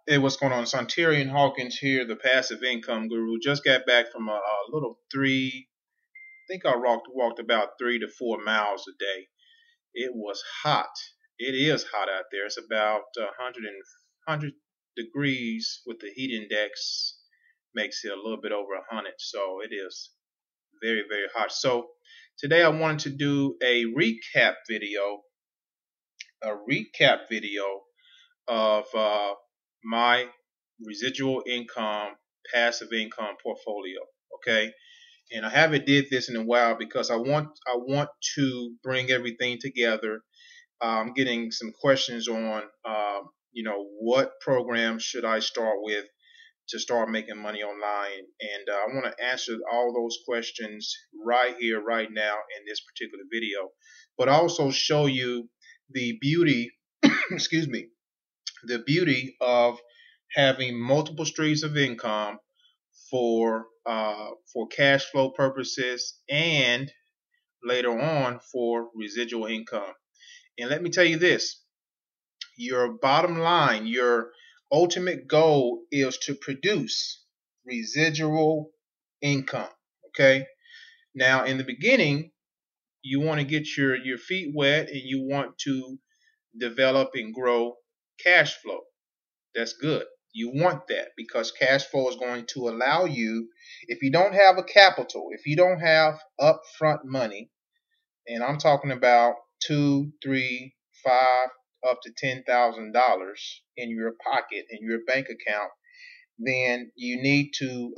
Hey, what's going on? It's Ontarian Hawkins here, the passive income guru. Just got back from a little I think I walked about 3 to 4 miles a day. It was hot. It is hot out there. It's about 100 degrees with the heat index makes it a little bit over 100. So it is very, very hot. So today I wanted to do a recap video of my residual income, passive income portfolio. Okay, and I haven't did this in a while because I want to bring everything together. I'm getting some questions on, what program should I start with to start making money online, and I want to answer all those questions right here, right now in this particular video, but also show you the beauty, excuse me, the beauty of having multiple streams of income for cash flow purposes and later on for residual income. And let me tell you this, your bottom line, your ultimate goal is to produce residual income. Okay, now in the beginning you want to get your feet wet and you want to develop and grow cash flow. That's good. You want that because cash flow is going to allow you, if you don't have a capital, if you don't have upfront money, and I'm talking about 2, 3, 5, up to $10,000 in your pocket, in your bank account, then you need to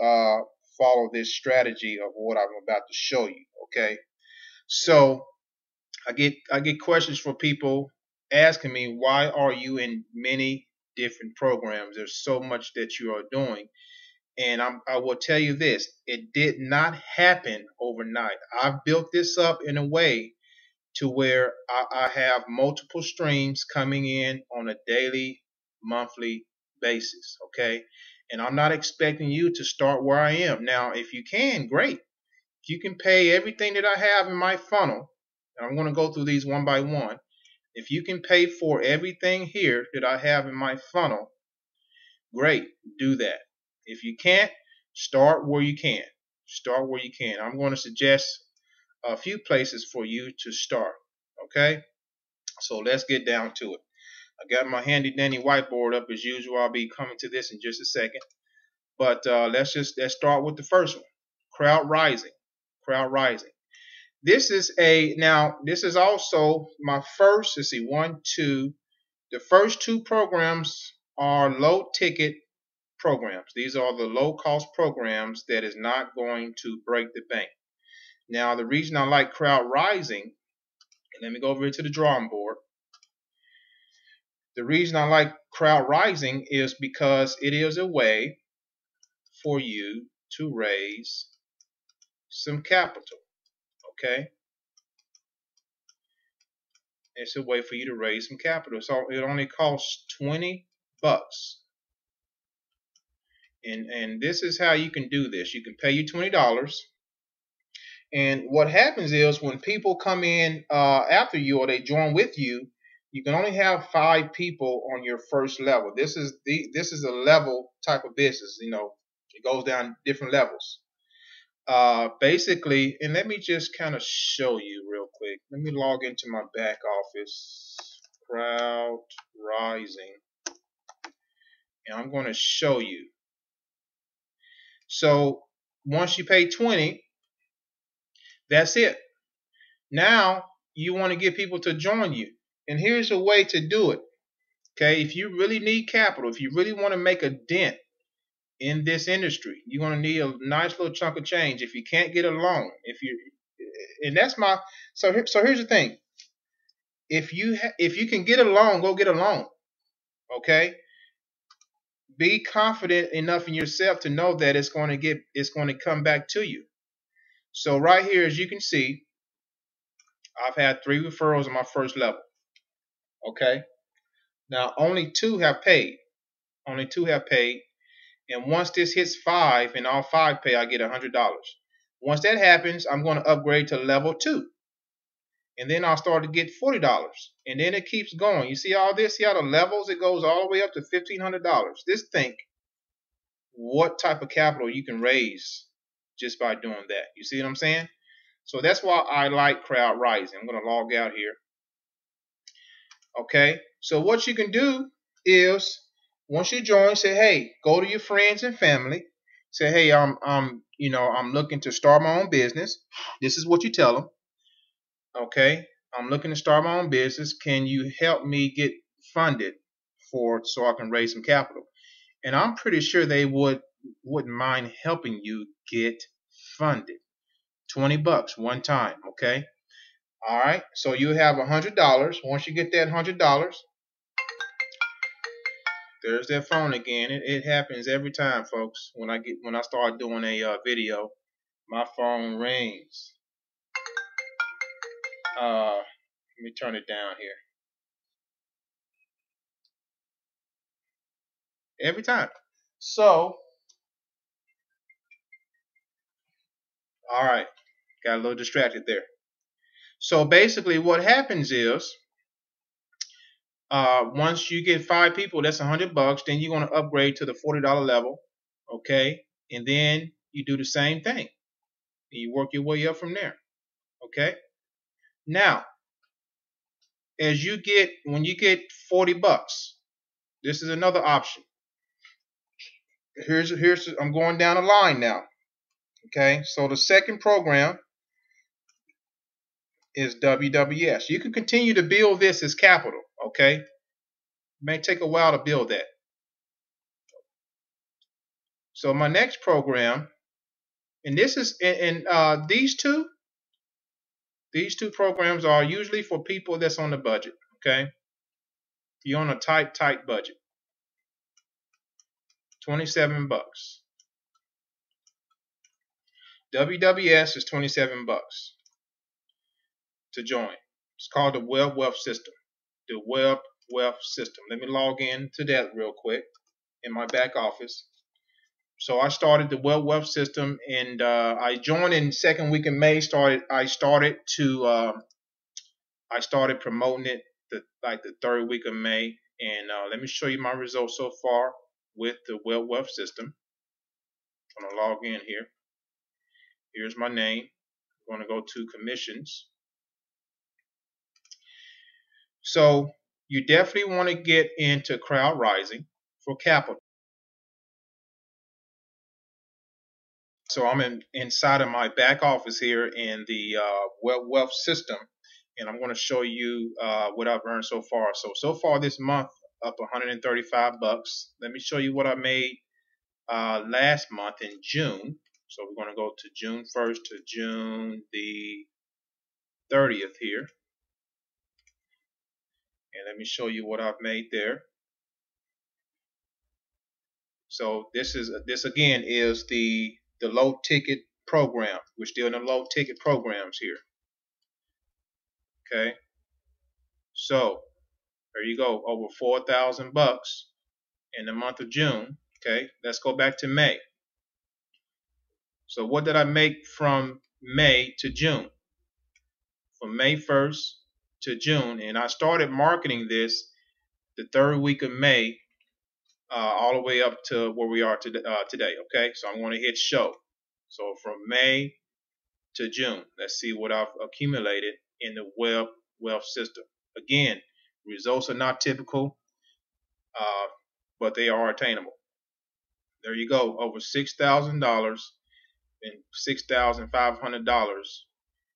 follow this strategy of what I'm about to show you. Okay, so I get questions from people asking me, why are you in many different programs? There's so much that you are doing. And I will tell you this, it did not happen overnight. I've built this up in a way to where I have multiple streams coming in on a daily, monthly basis. Okay. And I'm not expecting you to start where I am. Now, if you can, great. If you can pay everything that I have in my funnel, and I'm going to go through these one by one. If you can pay for everything here that I have in my funnel, great, do that. If you can't, start where you can. Start where you can. I'm going to suggest a few places for you to start. Okay? So let's get down to it. I got my handy dandy whiteboard up as usual. I'll be coming to this in just a second. But let's start with the first one. Crowd rising. Crowd rising. This is also my first, let's see, the first two programs are low ticket programs. These are the low cost programs that is not going to break the bank. Now, the reason I like crowd rising, and let me go over to the drawing board. The reason I like crowd rising is because it is a way for you to raise some capital. Okay? It's a way for you to raise some capital. So it only costs $20. And this is how you can do this. You can pay you $20. And what happens is when people come in after you or they join with you, you can only have 5 people on your first level. This is a level type of business. It goes down different levels. Basically, and let me just kind of show you real quick. Let me log into my back office, crowd rising, and I'm going to show you. So once you pay 20, that's it. Now you want to get people to join you, and here's a way to do it. Okay, if you really need capital, if you really want to make a dent in this industry, you're going to need a nice little chunk of change. If you can't get a loan, so here's the thing. If you can get a loan, go get a loan. Okay? Be confident enough in yourself to know that it's going to come back to you. So right here, as you can see, I've had 3 referrals on my first level. Okay? Now only 2 have paid. Only 2 have paid. And once this hits 5 and all 5 pay, I get $100. Once that happens, I'm going to upgrade to level 2. and then I'll start to get $40, and then it keeps going. You see all this? See how the levels? It goes all the way up to $1,500. Just think what type of capital you can raise just by doing that. You see what I'm saying? So that's why I like crowd rising. I'm going to log out here. Okay, so what you can do is once you join, say, hey, go to your friends and family. Say, hey, I'm looking to start my own business. This is what you tell them. Okay, I'm looking to start my own business. Can you help me get funded so I can raise some capital? And I'm pretty sure they wouldn't mind helping you get funded. $20 one time. Okay. All right. So you have $100. Once you get that $100, there's that phone again. It happens every time, folks. When I start doing a video, my phone rings. Let me turn it down here. Every time. So, all right, got a little distracted there. So basically, what happens is, once you get 5 people, that's $100. Then you're going to upgrade to the $40 level, okay? And then you do the same thing. And you work your way up from there, okay? Now, when you get $40, this is another option. I'm going down the line now. Okay, so the second program is WWS. You can continue to build this as capital. Okay, it may take a while to build that. So my next program, and this is these two programs are usually for people that's on the budget. Okay, you're on a tight budget. $27. WWS is $27 to join. It's called the Web Wealth System. The Web Wealth System. Let me log in to that real quick in my back office. So I started the Web Wealth System, and I joined in second week in May. I started promoting it the third week of May, and let me show you my results so far with the Web Wealth System. I'm gonna log in here. Here's my name. I'm gonna go to commissions. So you definitely want to get into crowd rising for capital. So I'm inside of my back office here in the Web Wealth System, and I'm going to show you what I've earned so far. So far this month, up $135. Let me show you what I made last month in June. So we're going to go to June 1st to June the 30th here. And let me show you what I've made there. So this again is the low ticket program. We're still in the low ticket programs here. Okay. So there you go, over $4,000 in the month of June. Okay. Let's go back to May. So what did I make from May to June? From May 1st to June, and I started marketing this the third week of May, all the way up to where we are today. Okay, so I'm going to hit show. So from May to June, let's see what I've accumulated in the Web Wealth System. Again, results are not typical, but they are attainable. There you go, over $6,000 and $6,500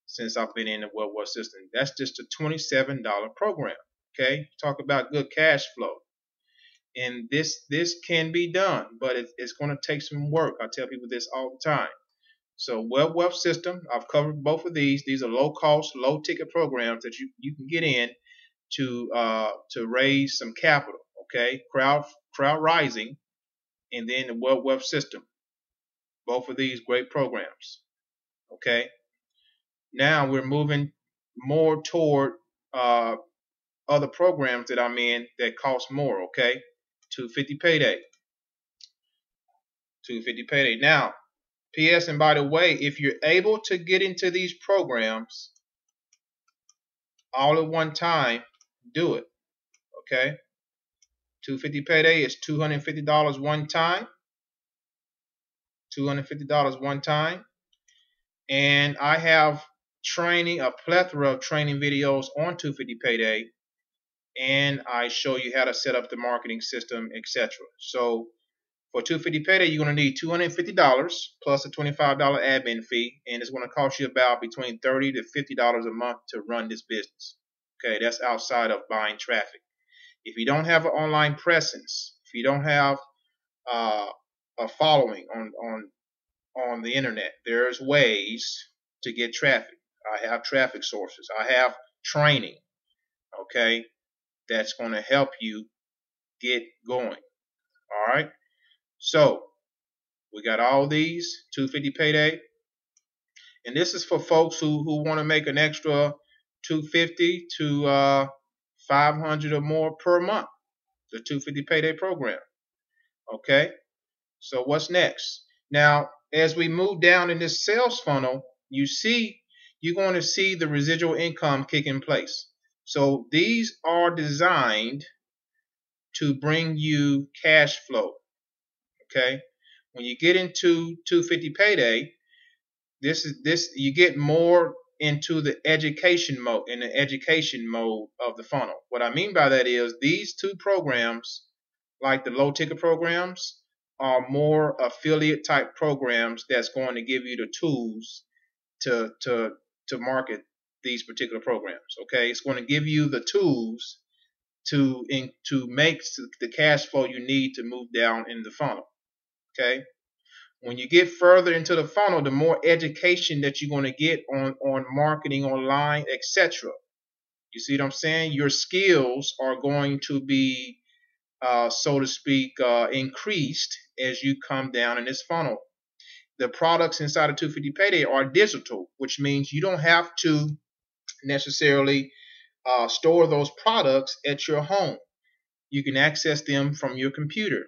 since I've been in the Web Wealth System. That's just a $27 program. Okay, talk about good cash flow. And this can be done, but it's going to take some work. I tell people this all the time. So Web Wealth System, I've covered both of these. These are low cost, low ticket programs that you can get in to raise some capital. Okay, crowd rising, and then the Web Wealth System. Both of these great programs. Okay. Now we're moving more toward other programs that I'm in that cost more. Okay, $250 payday. $250 payday. Now, P.S. and by the way, if you're able to get into these programs, all at one time, do it. Okay, $250 payday is $250 one time. $250 one time. And I have training, a plethora of training videos on 250 payday, and I show you how to set up the marketing system, etc. So for 250 payday, you're going to need $250 plus a $25 admin fee, and it's going to cost you about between $30 to $50 a month to run this business. Okay, that's outside of buying traffic. If you don't have an online presence, if you don't have a following on the internet, there's ways to get traffic. I have traffic sources. I have training, okay, that's going to help you get going. All right. So we got all these 250 payday, and this is for folks who want to make an extra 250 to 500 or more per month. The 250 payday program. Okay. So what's next? Now, as we move down in this sales funnel, you're going to see the residual income kick in place. So these are designed to bring you cash flow. Okay. When you get into 250 payday, this you get more into the education mode, of the funnel. What I mean by that is these two programs, like the low ticket programs, are more affiliate type programs that's going to give you the tools to market these particular programs. Okay, it's going to give you the tools to make the cash flow you need to move down in the funnel. Okay, when you get further into the funnel, the more education that you're going to get on marketing online, etc. You see what I'm saying? Your skills are going to be so to speak, increased as you come down in this funnel. The products inside of 250 Payday are digital, which means you don't have to necessarily store those products at your home. You can access them from your computer.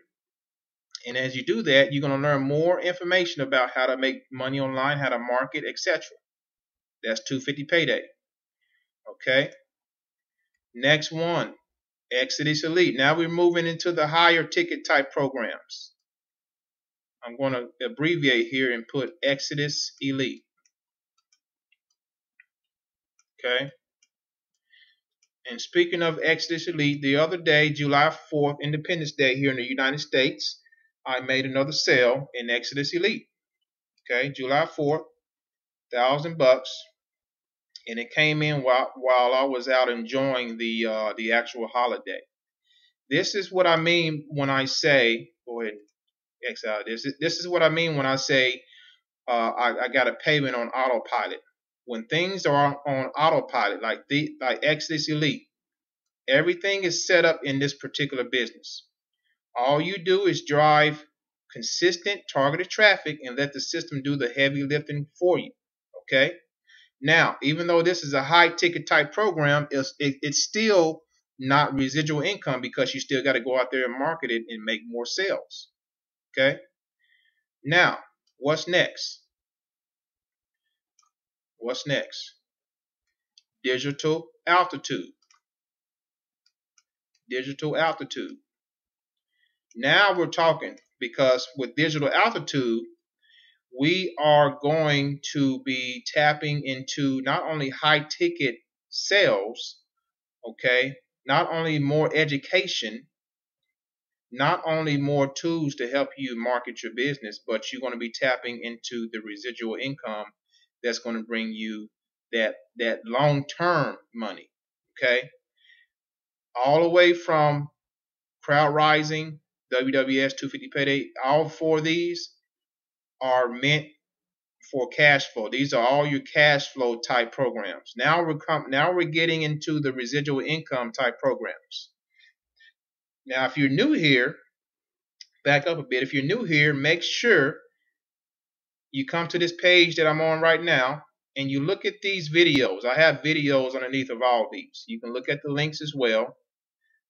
And as you do that, you're going to learn more information about how to make money online, how to market, etc. That's 250 Payday. Okay. Next one, Exitus Elite. Now we're moving into the higher ticket type programs. I'm going to abbreviate here and put Exitus Elite. Okay. And speaking of Exitus Elite, the other day, July 4th, Independence Day here in the United States, I made another sale in Exitus Elite. Okay, July 4th, $1,000, and it came in while I was out enjoying the actual holiday. This is what I mean when I say, go ahead and X out this. This is what I mean when I say I got a payment on autopilot. When things are on autopilot, like Exitus Elite, everything is set up in this particular business. All you do is drive consistent targeted traffic and let the system do the heavy lifting for you. Okay. Now, even though this is a high ticket type program, it's still not residual income because you still got to go out there and market it and make more sales. Okay. Now, what's next? What's next? Digital altitude. Digital altitude. Now we're talking, because with digital altitude, we are going to be tapping into not only high ticket sales, okay, not only more education, not only more tools to help you market your business, but you're going to be tapping into the residual income that's going to bring you that long-term money. Okay, all the way from Crowd Rising, WWS, 250 Payday, all four of these are meant for cash flow. These are all your cash flow type programs. Now we're getting into the residual income type programs. Now, if you're new here, back up a bit. If you're new here, make sure you come to this page that I'm on right now and you look at these videos. I have videos underneath of all these. You can look at the links as well,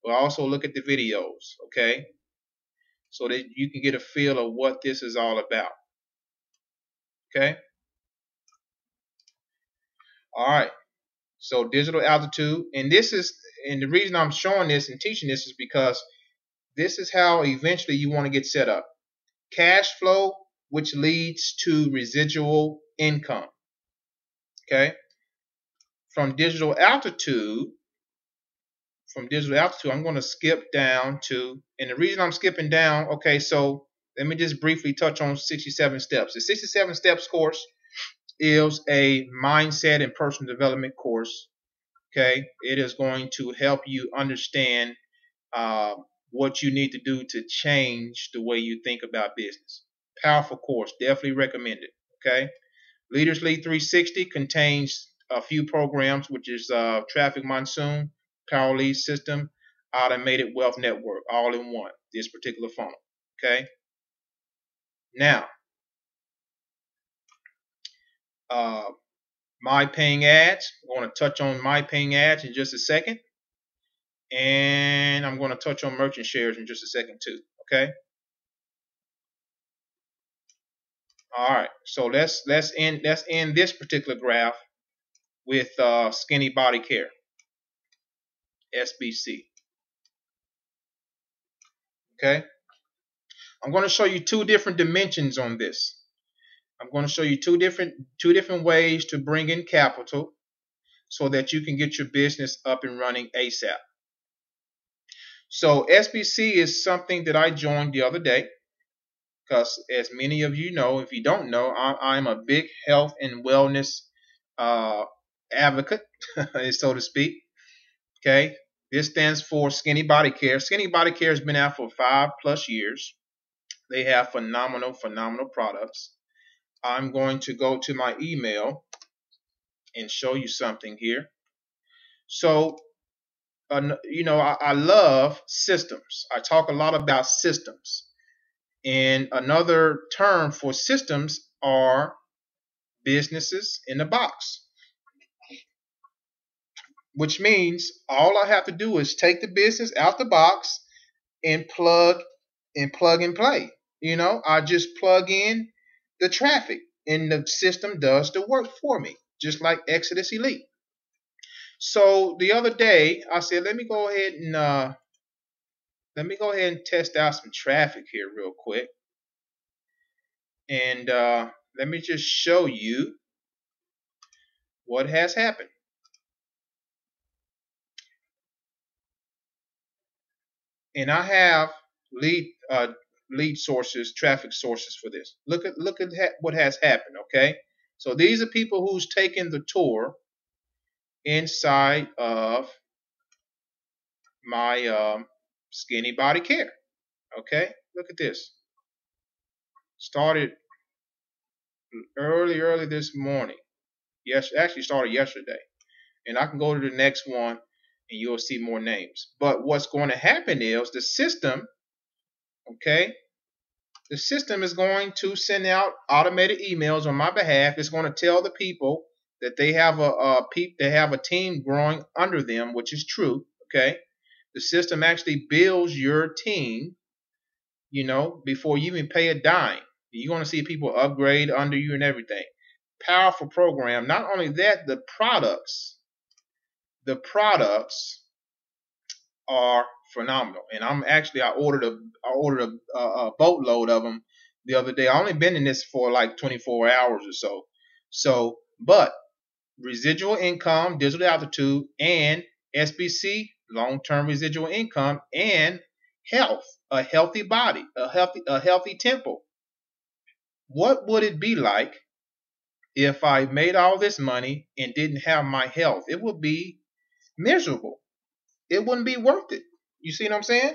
but also look at the videos, okay? So that you can get a feel of what this is all about. Okay? All right. So digital altitude, and the reason I'm showing this and teaching this is because this is how eventually you want to get set up. Cash flow, which leads to residual income. Okay. From digital altitude, I'm going to skip down to, and the reason I'm skipping down, okay, so let me just briefly touch on 67 steps. The 67 steps course is a mindset and personal development course. Okay, it is going to help you understand what you need to do to change the way you think about business. Powerful course, definitely recommend it. Okay, Leaders Lead 360 contains a few programs, which is Traffic Monsoon, Power Lead System, Automated Wealth Network, all in one. This particular funnel. Okay. Now, my paying ads. I'm going to touch on my paying ads in just a second. And I'm going to touch on merchant shares in just a second too. Okay. All right. So let's end this particular graph with Skinny Body Care, SBC. Okay. I'm going to show you two different dimensions on this. I'm going to show you two different ways to bring in capital so that you can get your business up and running ASAP. So SBC is something that I joined the other day because, as many of you know, if you don't know, I'm a big health and wellness advocate, so to speak. Okay, this stands for Skinny Body Care. Skinny Body Care has been out for 5+ years. They have phenomenal products. I'm going to go to my email and show you something here. So, I love systems. I talk a lot about systems. And another term for systems are businesses in a box, which means all I have to do is take the business out the box and plug and play. I just plug in the traffic and the system does the work for me, just like Exitus Elite. So the other day I said, let me go ahead and test out some traffic here real quick. And let me just show you what has happened. And I have lead sources, traffic sources for this. Look at what has happened. Okay, so these are people who's taken the tour inside of my Skinny Body Care. Okay, look at this. Started early this morning. Yes, actually started yesterday. And I can go to the next one and you'll see more names. But what's going to happen is the system, okay, the system is going to send out automated emails on my behalf. It's going to tell the people that they have a team growing under them, which is true. Okay, the system actually builds your team, before you even pay a dime. You're going to see people upgrade under you and everything. Powerful program. Not only that, the products are phenomenal. And I ordered a boatload of them the other day. I only been in this for like 24 hours or so. But residual income, digital altitude, and SBC, long-term residual income, and health, a healthy body, a healthy temple. What would it be like if I made all this money and didn't have my health? It would be miserable. It wouldn't be worth it. You see what I'm saying?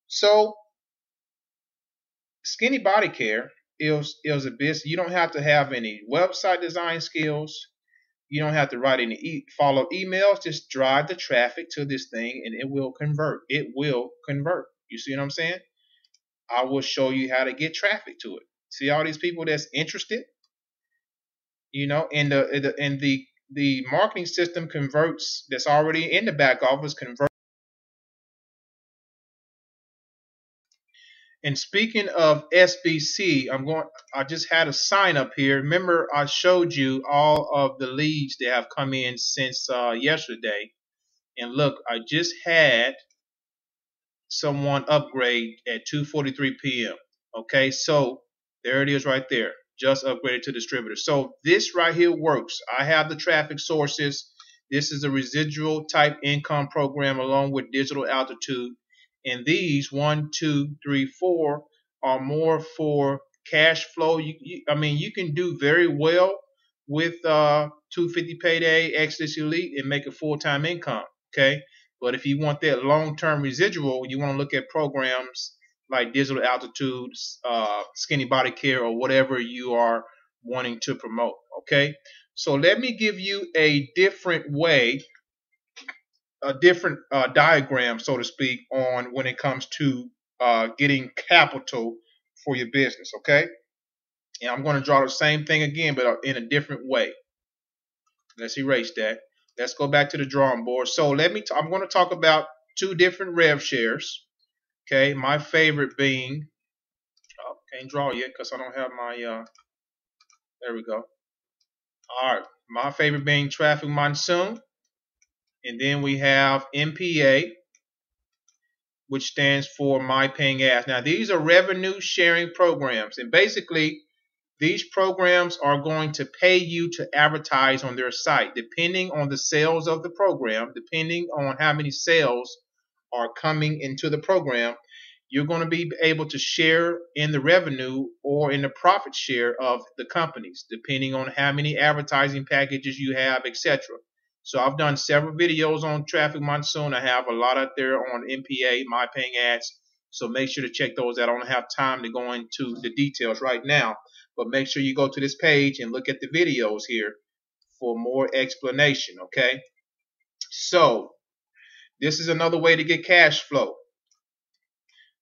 So, Skinny Body Care is a business. You don't have to have any website design skills. You don't have to write any follow emails. Just drive the traffic to this thing and it will convert. It will convert. You see what I'm saying? I will show you how to get traffic to it. See all these people that's interested? And the marketing system converts, that's already in the back office, converts. And speaking of SBC, I just had a sign up here. Remember, I showed you all of the leads that have come in since yesterday. And look, I just had someone upgrade at 2:43 p.m. Okay, so there it is right there. Just upgraded to distributor. So this right here works. I have the traffic sources. This is a residual type income program along with digital altitude. And these 1, 2, 3, 4 are more for cash flow. I mean, you can do very well with 250 payday, Exodus Elite, and make a full-time income. Okay. But if you want that long-term residual, you want to look at programs like digital altitude, skinny body care, or whatever you are wanting to promote. Okay, so let me give you a different way, a different diagram, so to speak, on when it comes to getting capital for your business. Okay, and I'm going to draw the same thing again, but in a different way. Let's erase that. Let's go back to the drawing board. So I'm going to talk about two different rev shares. Okay, my favorite being, oh, can't draw yet because I don't have my, there we go. All right, my favorite being Traffic Monsoon. And then we have MPA, which stands for My Paying Ads. Now, these are revenue sharing programs. And basically, these programs are going to pay you to advertise on their site, depending on the sales of the program, depending on how many sales are coming into the program. You're going to be able to share in the revenue or in the profit share of the companies, depending on how many advertising packages you have, etc. So I've done several videos on Traffic Monsoon. I have a lot out there on MPA, My Paying Ads. So make sure to check those out. I don't have time to go into the details right now, but make sure you go to this page and look at the videos here for more explanation, okay? So this is another way to get cash flow.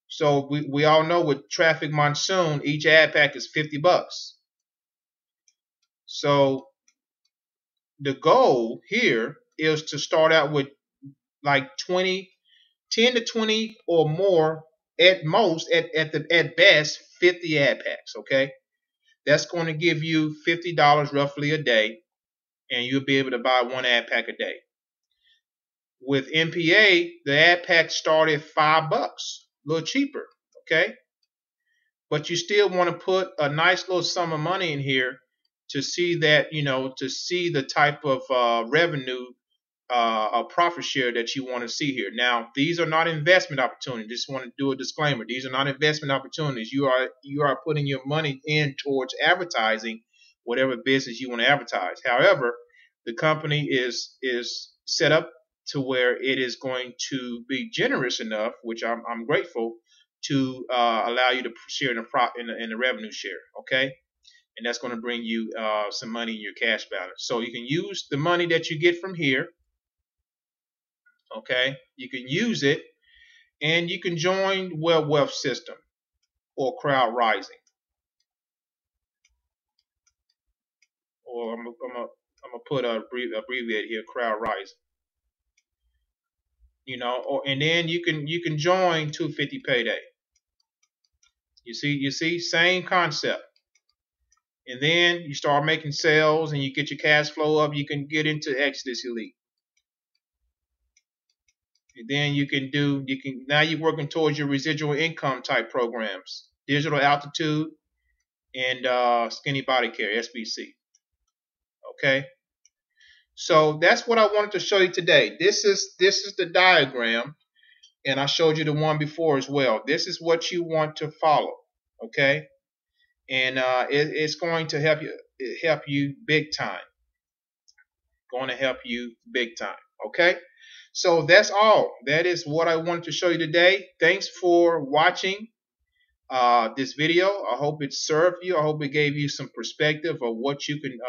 So we all know with Traffic Monsoon, each ad pack is $50. So the goal here is to start out with like 10 to 20 or more at most, at best, 50 ad packs, okay? That's going to give you $50 roughly a day, and you'll be able to buy one ad pack a day. With MPA, the ad packs start at $5, a little cheaper, okay? But you still want to put a nice little sum of money in here to see that, to see the type of revenue, a profit share that you want to see here. Now, these are not investment opportunities. Just want to do a disclaimer. These are not investment opportunities. You are putting your money in towards advertising whatever business you want to advertise. However, the company is set up to where it is going to be generous enough, which I'm grateful, to allow you to share in the revenue share. Okay. And that's going to bring you some money in your cash balance. So you can use the money that you get from here. Okay, you can use it, and you can join Web Wealth System or Crowd Rising, or I'm gonna put a abbreviate here, Crowd Rising. And then you can join 250 payday. You see, same concept. And then you start making sales, and you get your cash flow up. You can get into Exodus Elite. And then now you're working towards your residual income type programs, digital altitude, and skinny body care, SBC. Okay, so that's what I wanted to show you today. This is the diagram, and I showed you the one before as well. This is what you want to follow. Okay, and it's going to help you big time. Going to help you big time. Okay. So that's all. That is what I wanted to show you today. Thanks for watching this video. I hope it served you. I hope it gave you some perspective of what you can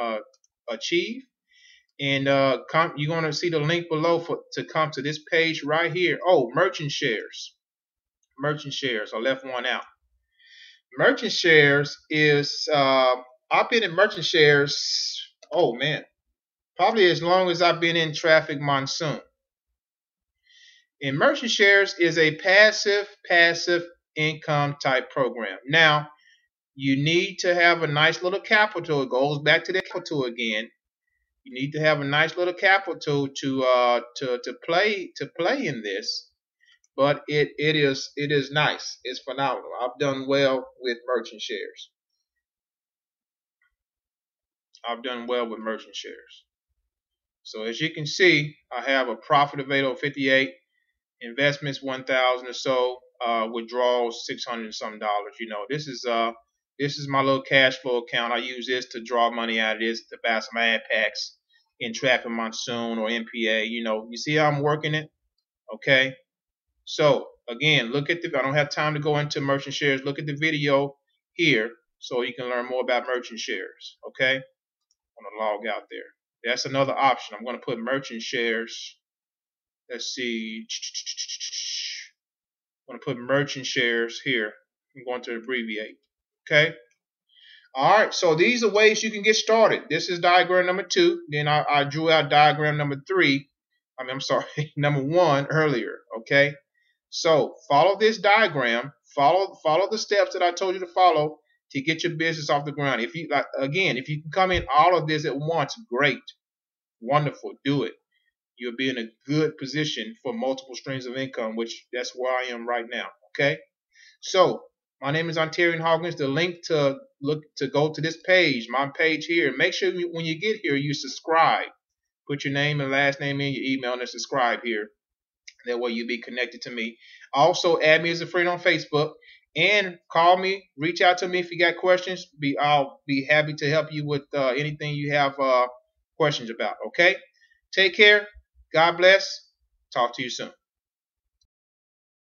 achieve. And you're going to see the link below to come to this page right here. Oh, merchant shares. Merchant shares. I left one out. Merchant shares is, I've been in merchant shares, oh man, probably as long as I've been in Traffic Monsoon. And merchant shares is a passive income type program. Now, you need to have a nice little capital. It goes back to the capital again. You need to have a nice little capital to play in this. But it is nice. It's phenomenal. I've done well with merchant shares. I've done well with merchant shares. So as you can see, I have a profit available 58, investments 1,000 or so, withdrawals 600 and some dollars. You know, this is my little cash flow account. I use this to draw money out of this to buy some ad packs in Traffic Monsoon or MPA. You know, you see how I'm working it? Okay. So again, look at I don't have time to go into merchant shares. Look at the video here so you can learn more about merchant shares. Okay. I'm going to log out there. That's another option. I'm going to put merchant shares. Let's see. I'm going to put merchant shares here. I'm going to abbreviate. Okay. All right. So these are ways you can get started. This is diagram number 2. Then I drew out diagram number 3. I'm sorry, number 1 earlier. Okay. So follow this diagram. Follow the steps that I told you to follow to get your business off the ground. If you if you can come in all of this at once, great, wonderful, do it. You'll be in a good position for multiple streams of income, which that's where I am right now. Okay. So my name is Ontarian Hawkins. The link to go to this page, my page here. Make sure when you get here, you subscribe. Put your name and last name in, your email, and subscribe here. That way you'll be connected to me. Also, add me as a friend on Facebook and call me. Reach out to me if you got questions. I'll be happy to help you with anything you have questions about. Okay? Take care. God bless. Talk to you soon.